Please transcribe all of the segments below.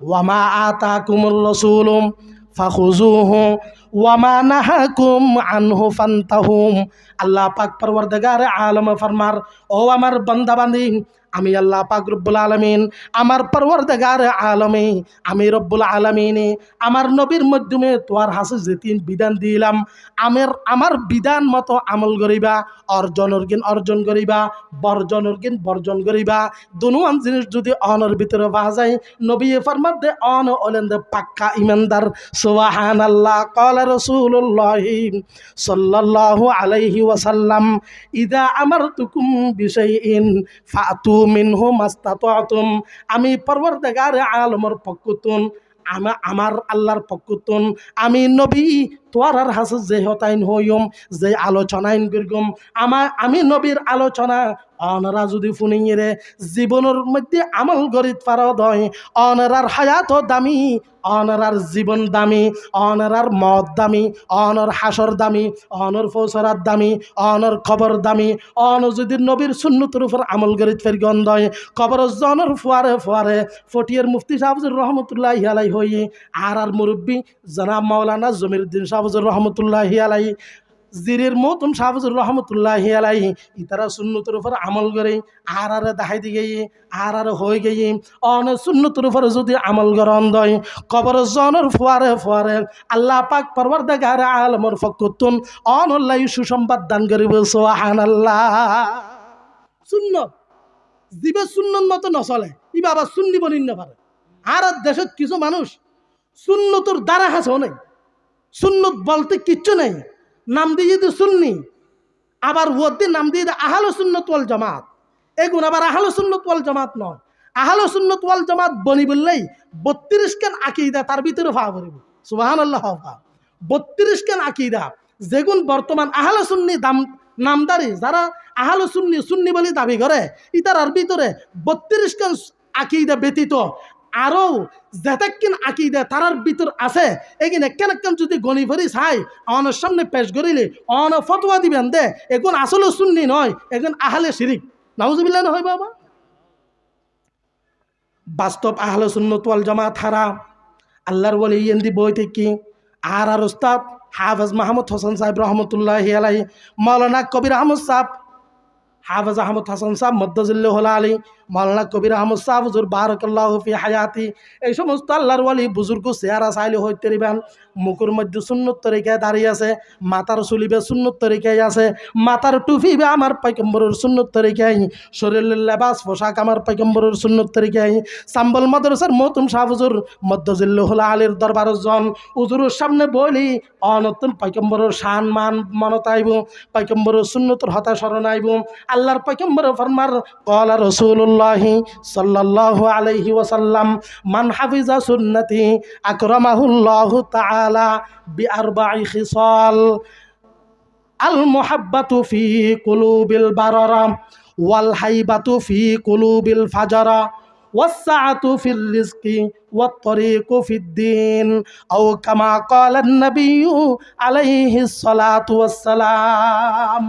ওয়ামা আতাকুমুর রাসূলু ফাখুযুহু ওয়ামা নাহাকুম আনহু ফান্তাহুম। আল্লাহ পাক পরওয়ারদিগার আলম ফরমার, ও আমার বান্দা বান্দি, আমি আল্লাহ পাক রব্বুল আলামিন, আমার পরওয়ারদিগার আলমে, আমি রব্বুল আলামিনে আমার নবীর মাধ্যমে তোমার হাসে যে তিন বিধান দিলাম, আমার বিধান মতো আমল করিবা, অর্জন করিবা, বর্জন করিবা। দুনুয়ান জিনিস যদি অনর ভিতরে পাওয়া যায়, নবী ফরমাত দে অন ওলেন দে পাক্কা ইমানদার। সুবহানাল্লাহ। ক্বালা রাসূলুল্লাহি সাল্লাল্লাহু আলাইহি ওয়াসাল্লাম, ইযা আমারতুকুম বিশাইইন ফাতু মিনহু মাস্তাতাতুম। আমি পরওয়ারদিগার আলমের পক্ষতুন, আমার আল্লাহর পক্ষতুন আমি নবী তোয়ার হাসে যে হতাইন হইম, যে আলোচনাইন করগম, আমি নবীর আলোচনা অনরা যদি ফুনিংরে জীবনের মধ্যে আমল গরিত ফারদ হয়, অনরার হায়াত দামি, অনরার জীবন দামি, অনরার মদ দামি, অনর হাসর দামি, অনর ফৌসরাত দামি, অনর খবর দামি। অন যদি নবীর সুন্নতের উপর আমল গরিত ফের গন্ধ হয়, খবর জনের ফুয়ারে ফুয়ারে ফটিয়ার মুফতি সাহেবুর রহমতুল্লাহি আলাই হই, আর মুরব্বী জনাব মাওলানা জমিরুদ্দিন সাহেবুর রহমতুল্লাহি আলাই, জিরের মতন সাহেবুর রহমতুল্লাহি আলাই, ইতারা সুন্নতের উপর আমল করে আর দেখাই দিয়ে আর হয়ে গিয়ে অন সুন্নতের উপর যদি আমল গরম দয়, কবর জনের ফুয়ারে ফুয়ারে আল্লাহ পাক পরওয়ারদিগার আলমের ফকতুন অনল্লাই সুসংবাদ দান করিব। সুবহানাল্লাহ। সুন্নত জীবে সুন্নত মতো নচলে, ই বাবা সুন্নি বনিন না পারে। আর দেশত কিছু মানুষ সুন্নতর দ্বারা হাসও নেই, সুন্নত বলতে কিচ্ছু নেই, নাম দিয়ে দিই সুন্নি, আবার ওদের নাম দিয়ে দেয় আহলে সুন্নাত ওয়াল জামাত। এগুন আবার আহলে সুন্নাত ওয়াল জামাত নয়। আহলে সুন্নাত ওয়াল জামাত বনি বললেই 32 খান আকীদা তার ভিতরে ভাব করিব। সুবহানাল্লাহ। 32 খান আকীদা যেগুন বর্তমান আহলে সুন্নি নামদারি যারা আহলে সুন্নি সুন্নি বলে দাবি করে, ইতার ভিতরে 32 খান আকীদা ব্যতীত আরও যেতাক্কিন আকীদা তারার ভিতর আছে। এগিন একখান একখান যদি গণি ভরি চাই অনের সামনে পেশ করিলে অন ফতোয়া দিবেন দে এগুন আসলে সুন্নি নয়, এগুন আহলে শিরিক। নাউজুবিল্লাহ না হয় বাবা। বাস্তব আহলে সুন্নাত ওয়াল জামাত হারা আল্লাহর ওলি ইন্দি বই থেকে আর উস্তাদ হাফেজ মাহমুদ হোসেন সাহেব রহমতুল্লাহি আলাইহি, মাওলানা কবির আহমদ সাহেব, হাফেজ আহমদ হাসান সাহেব মদ্দাজিল্লাহুল আলী, মাওলানা কবির আহমদ সাহেব হুজুর বারাকাল্লাহু ফি হায়াতি, এই সমস্ত আল্লাহর ওয়ালি বুজুর্গ চেহারা চাইলে হইতে পারিবেন। মুখের মধ্যে সুন্নত তরিকায় দাঁড়িয়ে আছে, মাথার চুলিবে সুন্নত তরিকায় আছে, মাথার টুপিবে আমার পয়গম্বরের সুন্নত তরিকায়, শরীরের লেবাস পোশাক আমার পয়গম্বরের সুন্নত তরিকায়। সাম্বল মাদ্রাসার মহতুম শাহ হুজুর মদ্দাজিল্লাহুল আলীর দরবার জন হুজুরের সামনে বলি অনতুন পয়গম্বরের শান মান মনত আইব, পয়গম্বরের সুন্নতের হতা স্মরণ আইব। আল্লাহর পয়গম্বর ফরমার ক্বালা রাসূলুল্লাহি সাল্লাল্লাহু আলাইহি ওয়াসাল্লাম, মান হাফিজা সুন্নতি আকরামাহুল্লাহু তাআলা বিআরবা'i খিসাল, আল মুহাব্বাতু ফি কুলুবিল বারারা ওয়াল হাইবাতু ফি কুলুবিল ফাজারা ওয়াসসাআতু ফির রিজকি ওয়াত তরিকু ফিদ্দিন আও কামা ক্বালান নাবিয়্যু আলাইহিস সালাতু ওয়াসসালাম।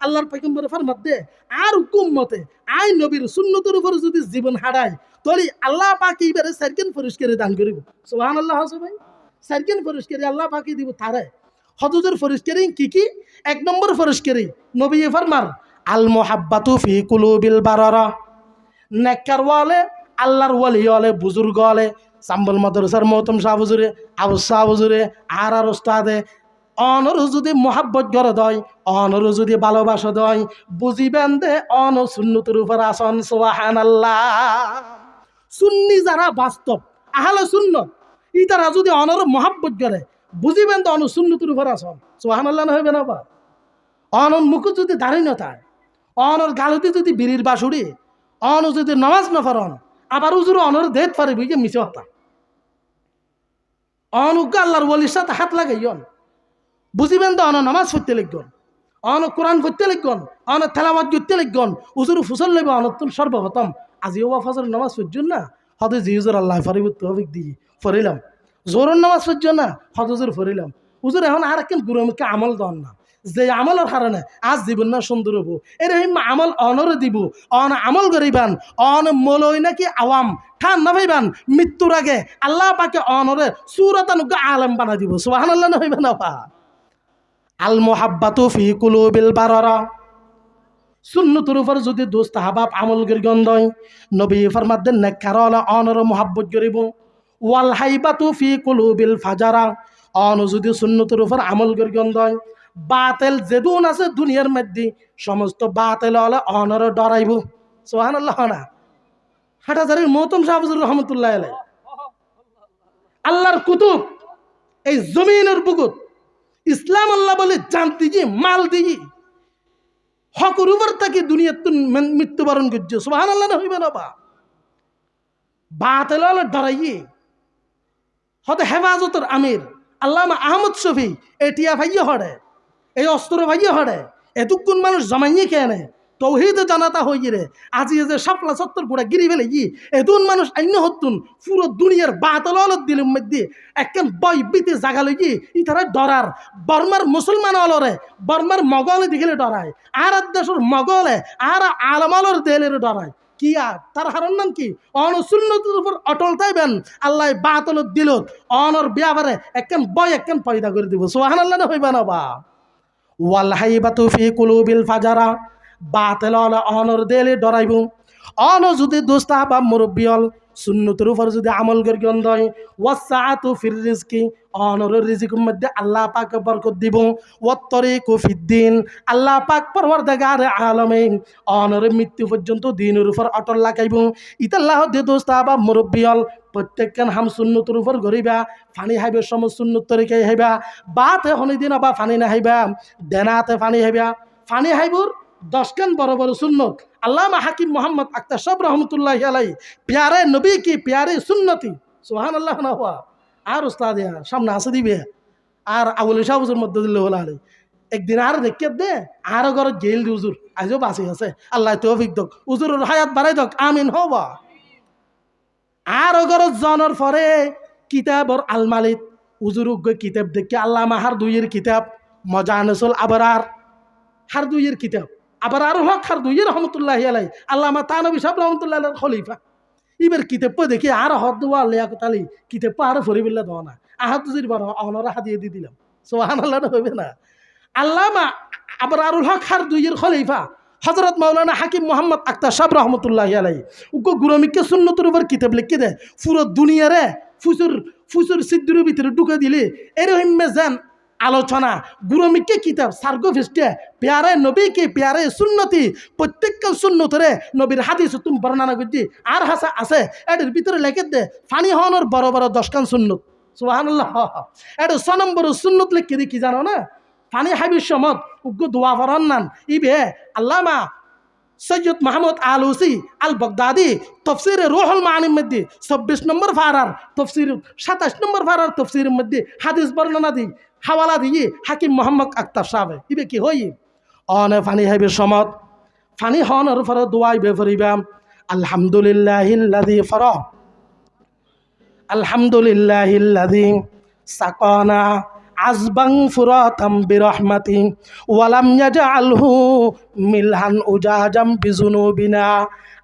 আল্লাহর পয়গম্বর ফরমাত দে আর উম্মতে আই নবীর সুন্নতের উপর যদি জীবন হারায় তাহলে আল্লাহ পাক এইবারে সারকেন পরিষ্কারে দান করিব। সুবহানাল্লাহ। হাসো ভাই, সারকেন পরিষ্কারে আল্লাহ পাকি দিব তারে। হজুজের পরিষ্কারি কি কি? 1 নম্বর পরিষ্কারি নবী ফরমার আল মুহাব্বাতু ফি কুলুবিল বারারা, নেককার ওয়ালে আল্লাহর ওয়ালি ওয়ালে বুজুর্গ ওয়ালে সাম্বল মাদ্রাসার মহতম শাহ হুজুরে আবু শাহ হুজুরে আর উস্তাদে অনরু যদি মোহাব্বত করে দেয়, অনরু যদি ভালোবাসা দেয়, বুঝিবেন দে অন সুন্নতের উপর আসন। সুবহানাল্লাহ। সুন্নি যারা বাস্তব আহলে সুন্নত ই তারা যদি অনর মোহাব্বত করে, বুঝিবেন তো অন সুন্নতের উপর আসন। সুবহানাল্লাহ না হইবে না বা? অনর মুখ যদি দাঁড়িয়ে না থাকে, অনর গালতি যদি বিড়ির বাসুরি, অন যদি নামাজ না পড়ন, আবার উজুর অনর দেত পারে বুঝে মিছে হতা অনুজ্ঞ আল্লাহর ওলির সাথে হাত লাগাইন, বুঝিবেন তো অন নামাজ পড়তে লিখন, অন কোরআন পড়তে লিখন, অন তেলাওয়াত করতে লিখন, উজুর ফুসল লইব অনতুন সর্বপ্রথম আজিও ওয়া ফজর নামাজ পড়ছেন না হদে জি হুজুর আল্লাহ ফারিব তৌফিক দিয়ে ফরিলাম, জোরের নামাজ পড়ছেন না হদ হুজুর ফরিলাম, হুজুর এখন আর কেন গুরুমুখে আমল দন না, যে আমলের কারণে আজ জীবন না সুন্দর হবো এরকম আমল অনরে দিব অন আমল করিবান অন মলই নাকি আওয়াম ঠান না ভাইবান মৃত্যুর আগে আল্লাহ পাকে অনরে সুরাতানুগ আলম বানা দিব সুবহানাল্লাহ না হইবা না পা আল মুহাব্বাতু ফি কুলুবিল বারারা সুন্নতের উপর যদি দোস্ত হাবাব আমল গির গন্ধয় নবী ফরমাত দেন নেককারলা অনর মুহাব্বত করিব ওয়াল হাইবাতু ফি কুলুবিল ফাজারা অন যদি সুন্নতের উপর আমল গির গন্ধয় বাতেল যেদুন আছে দুনিয়ার মধ্যে সমস্ত বাতেল হলে অনর ডরাইব সুবহানাল্লাহ না হাটাজারির মহতম শাহফুজুর রহমতুল্লাহ আলাইহি আল্লাহর কুতুব এই জমিনের বুকুত ইসলাম আল্লাহ বলে জানতি যে মাল দিই হকর উপর তাকে দুনিয়ার মৃত্যুবরণ করছে সুবহানাল্লাহ না হইবে না বা বাতেল হলে ডরাইয়ে হতে হেফাজতের আমির আল্লামা আহমদ শফি এটিয়া ভাইয়া হড়ে এই অস্ত্র ভাইয়া হড়ে এতক্ষণ মানুষ জমাইয়ে কেন তৌহিদে জানাতা হইয়ে রে আজি যে সাপলা সত্তর গোড়া গিরি ফেলে গিয়ে এতুন মানুষ অন্য হতুন পুরো দুনিয়ার বাতল দিল মধ্যে একখান বই বিতে জাগা লই গিয়ে ইতারা ডরার বর্মার মুসলমান অলরে বর্মার মগলে দিঘলে ডরায় আর দেশের মগলে আর আলমালর দেলের ডরায় কি আর তার হারণ নাম কি অনসুন্নতের উপর অটল থাকবেন আল্লাহ বাতল দিল অনর ব্যাপারে একখান বই একখান পয়দা করে দিব সুবহানাল্লাহ না হইবা না বা ওয়াল হাইবাতু ফি কুলুবিল ফাজারা বাতেল অনর দেলে ডরাইব অন যদি দোস্তা বা মুরব্বিয়ল সুন্নতের উপর যদি আমল করি গন্ধয় ওয়াসআতু ফির রিজকি অনর রিজিকের মধ্যে আল্লাহ পাক বরকত দিব ওয়াত্তরিকু ফিদ্দিন আল্লাহ পাক পরওয়ারদিগার আলামিন অনর মৃত্যু পর্যন্ত দ্বীনের উপর অটল লাগাইব ইতাল্লাহ দে দোস্তা বা মুরব্বিয়ল প্রত্যেকখান হাম সুন্নতের উপর গরিবা ফানি হাইবে সমস্ত সুন্নত তরিকায় হাইবা বাতে হনি দিন বা ফানি না হাইবা দেনাতে ফানি হাইবা ফানি হাইবুর 10 খান বড় বড় সুন্নত আল্লামা হাকিম মোহাম্মদ আখতার সাহেব রহমতুল্লাহি আলাইহি প্যারে নবী কি প্যারে সুন্নতি সুবহানাল্লাহ না হুয়া আর উস্তাদ সামনে আসে দিবে আর আবুল শাহবুজুর মধ্যে দিলে হল আলাই একদিন আর দেখে দে আর ঘর জেল দি হুজুর আজও বাঁচি আছে আল্লাহ তৌফিক দক হুজুরের হায়াত বাড়াই দক আমিন হবা আর ঘর জনের পরে কিতাবর আলমালিত হুজুর কিতাব দেখে আল্লামা হার দুইয়ের কিতাব মজানসুল আবরার হার দুইয়ের কিতাব আবার আরো হক হার দুইয়ের রহমতুল্লাহি আলাইহি আল্লামা তানবী সাহেব রহমতুল্লাহ আলাইহির খলিফা এবার কিতাব দেখি আর হদ দুয়া লিয়াকত আলী কিতাব আর ফরিবিল্লা দাও না আহাদ দুজির বার অনরা হাদিয়ে দি দিলাম সুবহানাল্লাহ হইবে না আল্লামা আবার আরুল হক হার দুইয়ের খলিফা হযরত মাওলানা হাকিম মোহাম্মদ আখতার সাহেব রহমতুল্লাহি আলাইহি উগো গুরমিকে সুন্নতের উপর কিতাব লিখে দে পুরো দুনিয়ারে ফুসুর সিদ্দুরের ভিতরে ঢুকে দিলে এরকম মেজান আলোচনা গুরমিকে কিতাব সার্গো ফিস্টে প্যারে নবী কি প্যারে সুন্নতি প্রত্যেকটা সুন্নতরে নবীর হাদিস তুমি বর্ণনা করছি আর হাসা আছে এটার ভিতরে লেখে দে ফানি হওয়ার বড় বড় 10 খান সুন্নত সুবহানাল্লাহ এটা 6 নম্বর সুন্নত লিখে দি কি জানো না ফানি হাবির সমত উগ্র দোয়া ফরান নান ইবে আল্লামা সৈয়দ মাহমুদ আলুসি আল বগদাদি তফসিরে রুহুল মানির মধ্যে 26 নম্বর ফারার তফসির 27 নম্বর ফারার তফসিরের মধ্যে হাদিস বর্ণনা দি হাওয়ালা দিয়ে হাকিম মোহাম্মদ আখতার সাহেব ইবে কি হই অনে ফানি হাইবে সমত ফানি হনর ফর দোয়াই বে ফরিবা আলহামদুলিল্লাহিল্লাযী ফরা আলহামদুলিল্লাহিল্লাযী সাকানা আজবাং ফুরাতাম বিরহমাতি ওয়ালাম ইয়াজআলহু মিলহান উজাজাম বিজুনুবিনা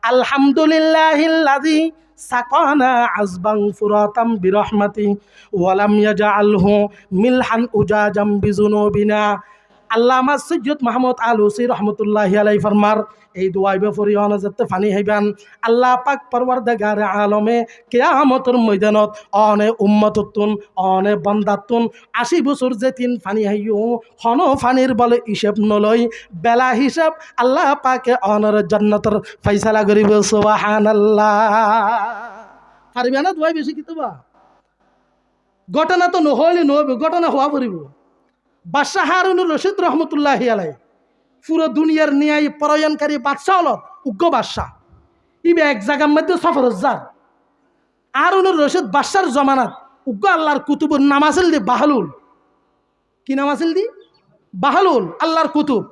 আলহামদুলিল্লাহিল্লাযী সাকানা আজবাং ফুরাতাম বিরহমাতি ওয়ালাম ইয়াজআলহু মিলহান উজাজাম বিজুনুবিনা আল্লামা সৈয়দ মাহমুদ আলুসি রহমতুল্লাহি আলাইহি ফরমার এই দোয়াই বেফরি অনজতে ফানি হইবান আল্লাহ পাক পরওয়ারদিগার আলমে কিয়ামতের ময়দানত অনে উম্মততুন অনে বান্দাতুন 80 বছর যেতিন ফানি হইও হন ফানির বলে হিসাব নলই বেলা হিসাব আল্লাহ পাকে অনর জান্নাতের ফয়সালা করিব সুবহানাল্লাহ পারবে না দোয়াই বেশি কিতবা ঘটনা তো নহলে নহবে ঘটনা হওয়া পড়িব বাদশাহ হারুনুর রশিদ রহমতুল্লাহি আলাইহি পুরো দুনিয়ার ন্যায় পরায়ণকারী বাদশাহ হল উগ্র বাদশাহ ইবে এক জায়গার মধ্যে সফর যার হারুনুর রশিদ বাদশার জমানাত উগ্র আল্লাহর কুতুবুর নাম আছিল দি বাহলুল কি নাম আছিল দি বাহলুল আল্লাহর কুতুব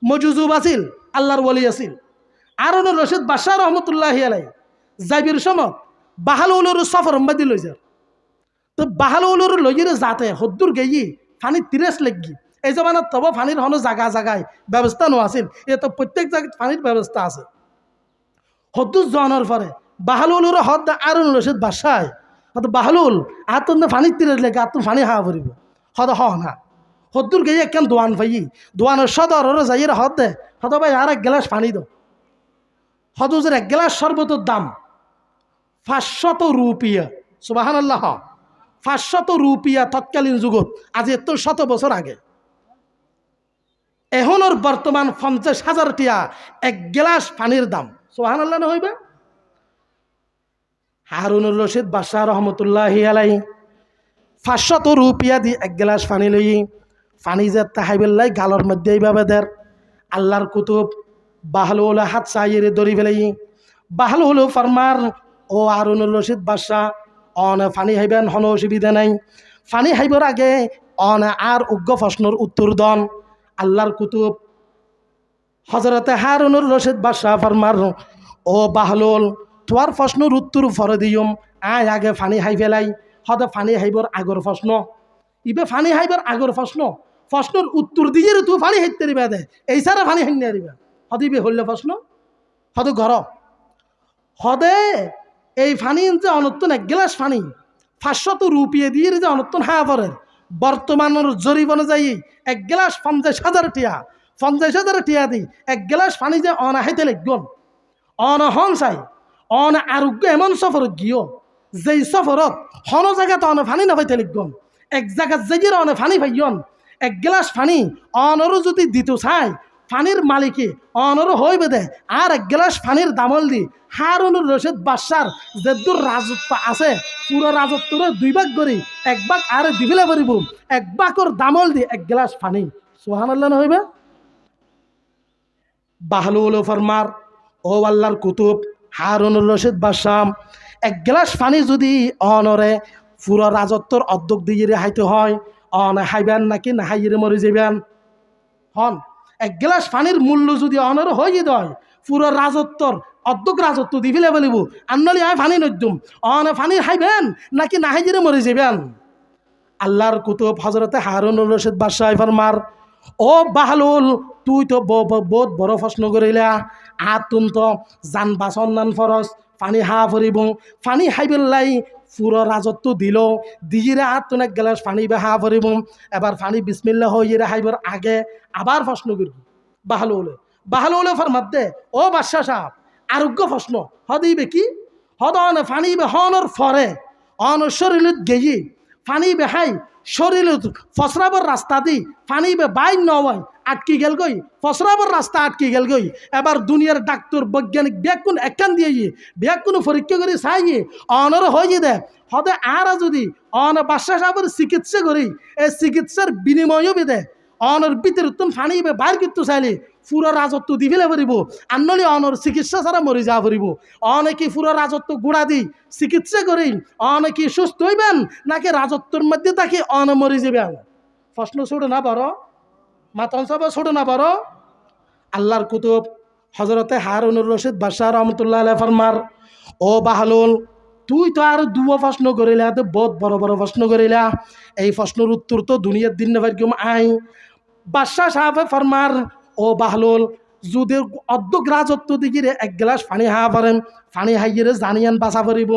মজুজুব আছিল আল্লাহর ওলি আছিল হারুনুর রশিদ বাদশাহ রহমতুল্লাহি আলাইহি যাইবির সময় বাহলুলের সফর মধ্যে লই যার তো বাহলুলের লইরে যাতে হদ্দুর গেই ফানি তিরেস লাগি এই জমানাত তবে পানির হনো জায়গা জায়গায় ব্যবস্থা নো আছিল, এ তো প্রত্যেক জায়গায় পানির ব্যবস্থা আছে। হদ্দুস জনের পরে বাহালুলের হদ আরুন রশিদ বাসায় হয়তো বাহালুল আতন পানির তীরের লেগে আতন পানি হাওয়া পড়িব হদ হ না হদ্দুর গিয়ে একখান দোয়ান পাই দোয়ানের সদর যাইয়ের হদ দে হদ ভাই আর এক গ্লাস পানি দো। হদুজের এক গ্লাস শরবতের দাম 500 রুপিয়া। সুবহানাল্লাহ, 500 রুপিয়া তৎকালীন যুগত, আজ এত 100 বছর আগে। এখনোর বর্তমান 50,000 টিয়া এক গ্লাস পানির দাম। সুবহানাল্লাহ না হইবে। হারুনুর রশিদ বাদশাহ রহমতুল্লাহি আলাইহি 500 রুপিয়া দিয়ে এক গ্লাস পানি লই পানি যে তাহাইবেল্লাই গালর মধ্যে এইভাবে দের। আল্লাহর কুতুব বাহলুল হাত চাইয়ে দড়ি ফেলাই বাহলুল ফরমার, ও হারুনুর রশিদ বাদশাহ অন পানি হাইবেন হন অসুবিধা নাই, পানি হাইবার আগে অন আর উগ্র প্রশ্নের উত্তর দন। আল্লাহর কুতুব হজরতে হারুনুর রশিদ বাদশাহ ফরমার, ও বাহলুল তোমার প্রশ্নের উত্তর ফরে দিয়ম, আয় আগে পানি হাই ফেলাই। হদ পানি হাইবার আগর প্রশ্ন, ইবে পানি হাইবার আগর প্রশ্ন, প্রশ্নের উত্তর দিয়ে তুই পানি হাইতে দিবা দে, এই সারা পানি হাইনে দিবা। হদিবে হইলে প্রশ্ন হদ ঘর হদে এই পানি যে অনত্তন এক গ্লাস পানি 500 রুপিয়া দিয়ে যে অনত্তন হা পরের বর্তমানের জরিপ অনুযায়ী এক গ্লাস 50,000 টিয়া, 50,000 টিয়া দি এক গ্লাস পানি যে অনাহাইতে লিখগন অনহন চাই অন আরোগ্য এমন সফরত গিয়েও যেই সফরত হন জায়গাতে অনে পানি না পাইতে লিখগন এক জায়গা যেগির অনে পানি পাইয়ন এক গ্লাস পানি অনরও যদি দিত চাই পানির মালিকে অনরও হইবে দে আর এক গ্লাস পানির দামল দি হারুনুর রশিদ বাদশার যেদুর রাজত্ব আছে পুরো রাজত্বর 2 ভাগ করি 1 ভাগ আর দিবিলে পারিব 1 ভাগর দামল দি এক গ্লাস পানি। সুবহানাল্লাহ না হইবে। বাহলুল ফরমার, ও আল্লাহর কুতুব হারুনুর রশিদ বাদশাহ এক গ্লাস পানি যদি অনরে পুরো রাজত্বর অর্ধেক দিয়ে হাইতে হয় অন হাইবেন নাকি না হাইরে মরে যাবেন হন। এক গ্লাস পানির মূল্য যদি অনর হয়ে দেয় পুরো রাজত্বর অর্ধেক রাজত্ব দি ফেলে বলিব আন্নলি আমি পানি নদ্যুম অন পানি হাইবেন নাকি না হাইরে মরে যাবেন। আল্লাহর কুতুব হজরতে হারুনুর রশিদ বাদশাহ ফরমার, ও বাহলুল তুই তো বহুত বড় প্রশ্ন করিলা, আতুন তো জান বাসন নান ফরস পানি হা ফুরিব পানি হাইবেলাই পুরো রাজত্ব দিল দিজিরে আতুন এক গ্লাস পানি বে হা ফুরিব এবার পানি বিসমিল্লাহ হইরে হাইবার আগে আবার প্রশ্ন করব। বাহলুলে ফরমাত দে, ও বাদশাহ সাহেব আরোগ্য প্রশ্ন হদিবে কি হদ অন পানি বে হনর ফরে অন শরীরত গেয়ে পানি বে হাই শরীরত ফসরাবর রাস্তা দি পানি বে বাইন নয় আটকি গেল গই ফসরাবর রাস্তা আটকি গেল গই। এবার দুনিয়ার ডাক্তার বৈজ্ঞানিক ব্যাকুন একখান দিয়ে ব্যাকুন পরীক্ষা করে চাইয়ে অনর হয়ে দে হদে আর যদি অন বাদশাহ সাহেবের চিকিৎসা করি এই চিকিৎসার বিনিময়ও বেদে অনর ভিতরে তুমি পানি বে বাইর করতে চাইলে পুরো রাজত্ব দি ফেলে পারিব আনলি অনর চিকিৎসা ছাড়া মরে যাওয়া পারিব। অনেকে পুরো রাজত্ব গুড়া দি চিকিৎসা করি অনেকে সুস্থ হইবেন নাকি রাজত্বর মধ্যে তাকে অন মরে যাবেন। প্রশ্ন ছোটো না পারো মাতন সব ছোটো না পারো। আল্লাহর কুতুব হজরতে হারুনুর রশিদ বাদশাহ রহমতুল্লাহ আলাইহি ফরমার, ও বাহলুল তুই তো আর দুয়ো প্রশ্ন করিলা তো বহুত বড় বড় প্রশ্ন করিলা, এই প্রশ্নের উত্তর তো দুনিয়ার দিন নেবার কেউ আই। বাদশাহ সাহেব ফরমার, ও বাহলুল যদি অর্ধেক রাজত্ব দিকে এক গ্লাস পানি হা পারেন পানি হাইয়ে জানিয়ান বাঁচা পড়িব,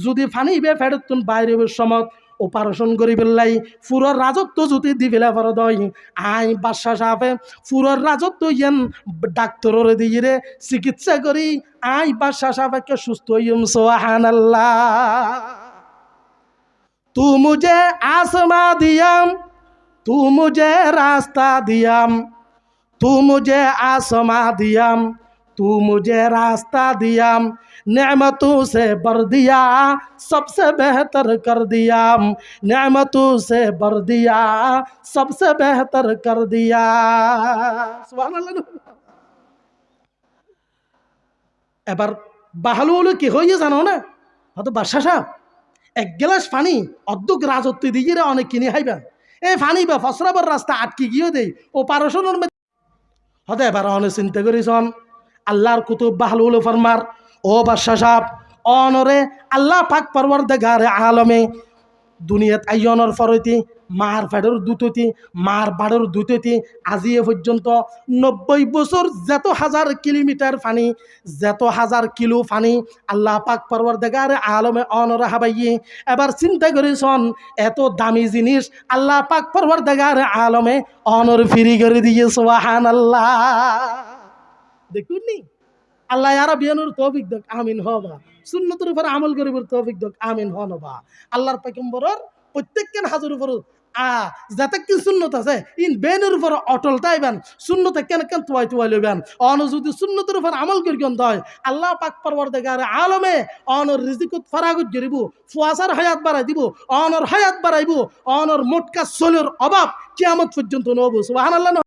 যদি পানি বে ফেরত বাইরে সময় অপারেশন করি পেলাই পুরো রাজত্ব যদি দি ফেলা পর দই আই বাদশাহ সাহেবে পুরো রাজত্ব ইয়ান ডাক্তরের দিয়ে চিকিৎসা করি আই বাদশাহ সাহেবকে সুস্থ হইম। সুবহানাল্লাহ। তু মুঝে आसमां दियाम तू मुझे रास्ता दियाम तू मुझे आसमां दियाम तू मुझे रास्ता दियाम नेमतों से भर दिया सबसे बेहतर कर दिया नेमतों से भर दिया सबसे बेहतर कर दिया। সুবহানাল্লাহ। এবার বাহলুল কি হয়ে জানো না হয়তো বাদশাহ সাহেব এক গ্লাস পানি অর্ধেক রাজত্ব দিয়ে অনেক কিনে খাইবেন এই পানি বা ফসরাবর রাস্তা আটকে গিয়ে দেয় অপারেশনের মধ্যে হতে এবার অনেক চিন্তা করেছন। আল্লাহর কুতুব বাহলুল ফরমার, ও বাদশাহ সাহেব অনরে আল্লাহ পাক পরওয়ারদিগার আলমে দুনিয়াত আইয়নের ফরতি মার ফেডর দুততি মার বাড়র দুততি আজিয়ে পর্যন্ত 90 বছর যত হাজার কিলোমিটার পানি যত হাজার কিলো পানি আল্লাহ পাক পরওয়ারদিগার আলমে অনরা হাবাইয়ে এবার চিন্তা করেছন এত দামি জিনিস আল্লাহ পাক পরওয়ারদিগার আলমে অনর ফিরি করে দিয়ে সুবহানাল্লাহ। দেখুন নি আল্লাহ আর বিয়ানুর তৌফিক দক আমিন হবা সুন্নতের উপর আমল করিবার তৌফিক দক আমিন হনবা আল্লাহর পয়গম্বরের প্রত্যেককে হাজর উপর যাতে কি সুন্নত আছে ইন বেনের উপর অটল তাইবেন সুন্নতে কেন কেন তুয়াই লইবেন অন যদি সুন্নতের উপর আমল করি কেন হয় আল্লাহ পাক পরওয়ারদিগার আলমে অনর রিজিকত ফারাগুত করিব ফুয়াসার হায়াত বাড়াই দিব অনর হায়াত বাড়াইব অনর মোটকা চলের অভাব কিয়ামত পর্যন্ত নব সুবহানাল্লাহ।